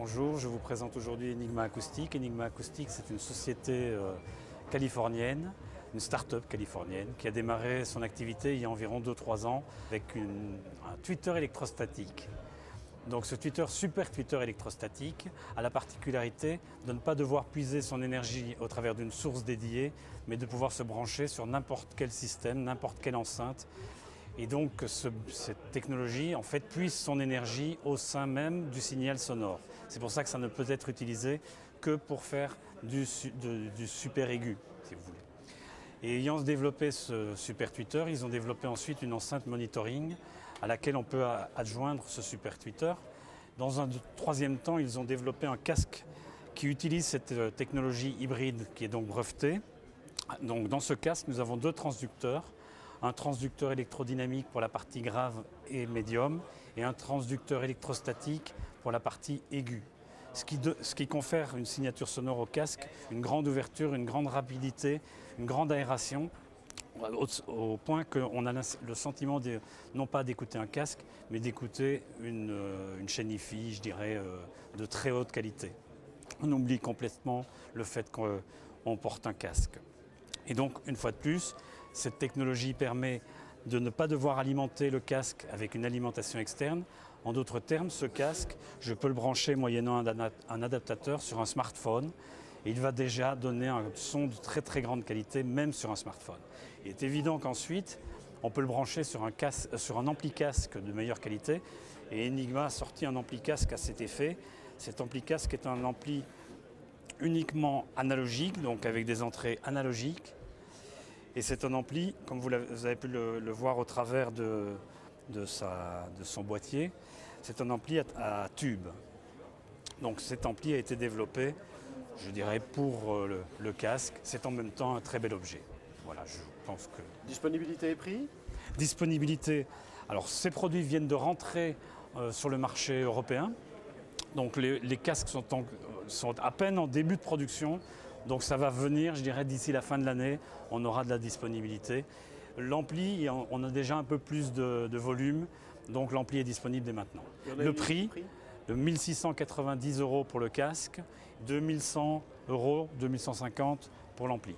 Bonjour, je vous présente aujourd'hui Enigma Acoustique. Enigma Acoustique, c'est une société californienne, une start-up californienne qui a démarré son activité il y a environ 2-3 ans avec un tweeter électrostatique. Donc ce super tweeter électrostatique a la particularité de ne pas devoir puiser son énergie au travers d'une source dédiée, mais de pouvoir se brancher sur n'importe quel système, n'importe quelle enceinte. Et donc cette technologie en fait puise son énergie au sein même du signal sonore. C'est pour ça que ça ne peut être utilisé que pour faire du super aigu, si vous voulez. Et ayant développé ce super tweeter, ils ont développé ensuite une enceinte monitoring à laquelle on peut adjoindre ce super tweeter. Dans un troisième temps, ils ont développé un casque qui utilise cette technologie hybride qui est donc brevetée. Donc dans ce casque, nous avons deux transducteurs. Un transducteur électrodynamique pour la partie grave et médium et un transducteur électrostatique pour la partie aiguë. Ce qui confère une signature sonore au casque, une grande ouverture, une grande rapidité, une grande aération, au point qu'on a le sentiment non pas d'écouter un casque, mais d'écouter une chaîne hi-fi, je dirais, de très haute qualité. On oublie complètement le fait qu'on porte un casque. Et donc, une fois de plus, cette technologie permet de ne pas devoir alimenter le casque avec une alimentation externe. En d'autres termes, ce casque, je peux le brancher moyennant un adaptateur sur un smartphone et il va déjà donner un son de très très grande qualité, même sur un smartphone. Il est évident qu'ensuite, on peut le brancher sur un ampli casque de meilleure qualité et Enigma a sorti un ampli casque à cet effet. Cet ampli casque est un ampli uniquement analogique, donc avec des entrées analogiques. Et c'est un ampli, comme vous avez pu le voir au travers de son boîtier, c'est un ampli à tube. Donc cet ampli a été développé, je dirais, pour le casque. C'est en même temps un très bel objet. Voilà, je pense que... Disponibilité et prix ? Disponibilité. Alors ces produits viennent de rentrer sur le marché européen. Donc les casques sont à peine en début de production, donc ça va venir, je dirais, d'ici la fin de l'année, on aura de la disponibilité. L'ampli, on a déjà un peu plus de volume, donc l'ampli est disponible dès maintenant. Le prix de 1 690 € pour le casque, 2 100 €, 2 150 € pour l'ampli.